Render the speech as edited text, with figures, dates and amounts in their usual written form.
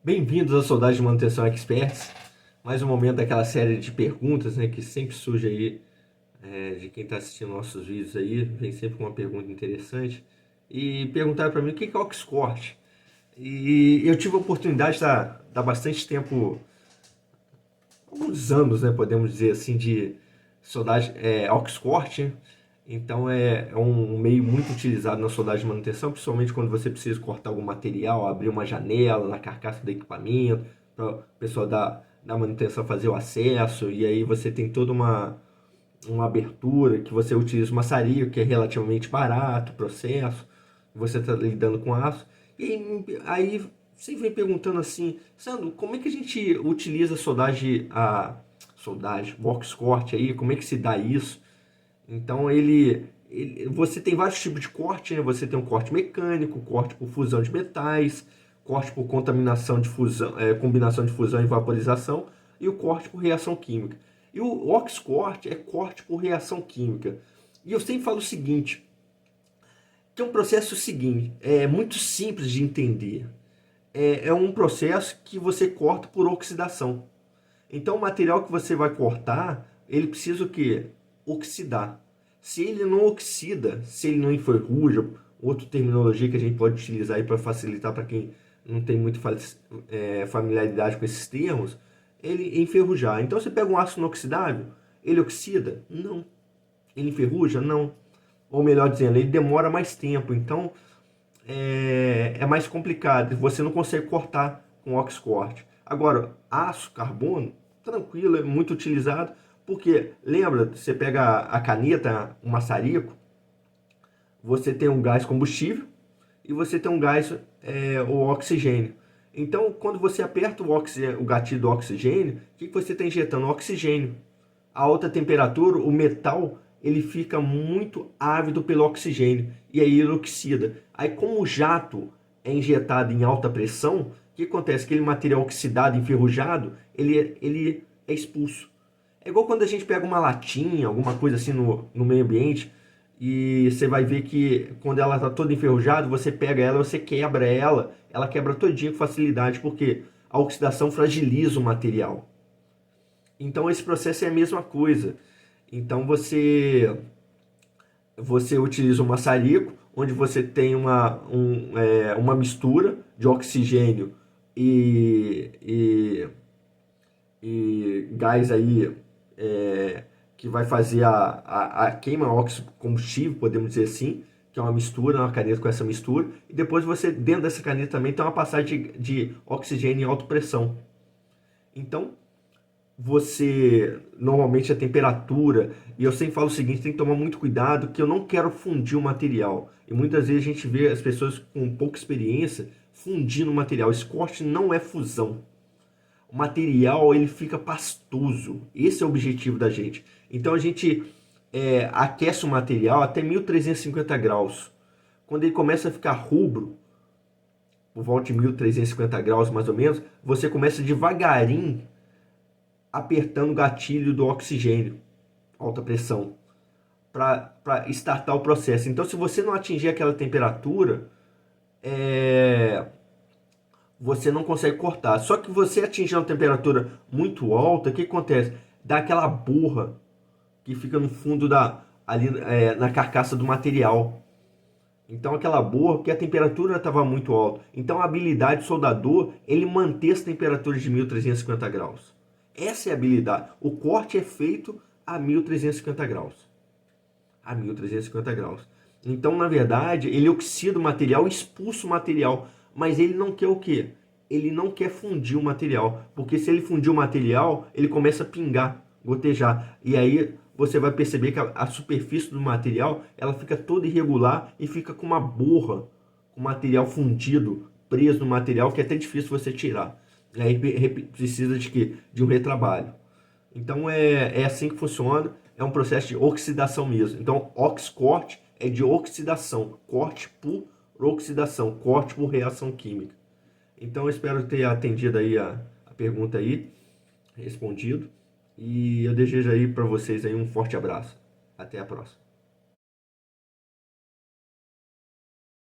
Bem-vindos ao Soldagem de Manutenção Experts. Mais um momento daquela série de perguntas, né, que sempre surge aí de quem está assistindo nossos vídeos aí. Vem sempre com uma pergunta interessante. E perguntaram para mim o que é Oxcort. E eu tive a oportunidade de dar bastante tempo, alguns anos, né, podemos dizer assim, de soldagem Oxcort, né? Então é um meio muito utilizado na soldagem de manutenção, principalmente quando você precisa cortar algum material, abrir uma janela na carcaça do equipamento, para o pessoal da manutenção fazer o acesso, e aí você tem toda uma abertura que você utiliza o maçarico, que é relativamente barato o processo, você está lidando com aço. E aí você vem perguntando assim, Sandro, como é que a gente utiliza a soldagem, o Oxcort aí, como é que se dá isso? Então você tem vários tipos de corte, né? Você tem um corte mecânico, corte por fusão de metais, corte por contaminação de fusão, combinação de fusão e vaporização, e o corte por reação química. E o Oxcort é corte por reação química. E eu sempre falo o seguinte, que é um processo seguinte, é muito simples de entender. É um processo que você corta por oxidação. Então o material que você vai cortar, ele precisa o quê? Oxidar. Se ele não oxida, se ele não enferruja, outra terminologia que a gente pode utilizar aí para facilitar para quem não tem muita familiaridade com esses termos, ele enferrujar. Então você pega um aço inoxidável, ele oxida? Não. Ele enferruja? Não. Ou melhor dizendo, ele demora mais tempo, então é mais complicado, você não consegue cortar com Oxcort. Agora, aço, carbono, tranquilo, é muito utilizado, porque lembra, você pega a caneta, o maçarico, você tem um gás combustível e você tem um gás, o oxigênio. Então, quando você aperta o gatilho do oxigênio, o que você está injetando? Oxigênio. A alta temperatura, o metal ele fica muito ávido pelo oxigênio e aí ele oxida. Aí, como o jato é injetado em alta pressão, o que acontece? Aquele material oxidado, enferrujado, ele é expulso. É igual quando a gente pega uma latinha, alguma coisa assim no meio ambiente, e você vai ver que quando ela está toda enferrujada, você pega ela, você quebra ela quebra todinha com facilidade, porque a oxidação fragiliza o material. Então esse processo é a mesma coisa. Então você utiliza um maçarico, onde você tem uma mistura de oxigênio e, e, e gás aí, que vai fazer a queima óxido combustível, podemos dizer assim, que é uma mistura, uma caneta com essa mistura, e depois você, dentro dessa caneta também, tem uma passagem de oxigênio em alta pressão. Então, normalmente a temperatura, e eu sempre falo o seguinte, tem que tomar muito cuidado, que eu não quero fundir o material, e muitas vezes a gente vê as pessoas com pouca experiência fundindo o material. Esse corte não é fusão, o material ele fica pastoso, esse é o objetivo da gente. Então a gente aquece o material até 1350 graus, quando ele começa a ficar rubro, por volta de 1350 graus mais ou menos, você começa devagarinho apertando o gatilho do oxigênio, alta pressão, para startar o processo. Então, se você não atingir aquela temperatura, você não consegue cortar. Só que você atingir uma temperatura muito alta, o que acontece? Dá aquela borra que fica no fundo ali na carcaça do material. Então aquela borra, porque a temperatura estava muito alta. Então a habilidade do soldador, ele manter as temperaturas de 1350 graus. Essa é a habilidade. O corte é feito a 1350 graus. A 1350 graus. Então, na verdade, ele oxida o material, expulsa o material. Mas ele não quer o quê? Ele não quer fundir o material. Porque se ele fundir o material, ele começa a pingar, gotejar. E aí você vai perceber que a superfície do material ela fica toda irregular e fica com uma borra, com material fundido, preso no material, que é até difícil você tirar. E aí precisa de quê? De um retrabalho. Então é assim que funciona, é um processo de oxidação mesmo. Então Oxcort é de oxidação, corte por oxidação, corte por reação química. Então eu espero ter atendido aí a pergunta aí, respondido. E eu desejo aí para vocês aí um forte abraço. Até a próxima.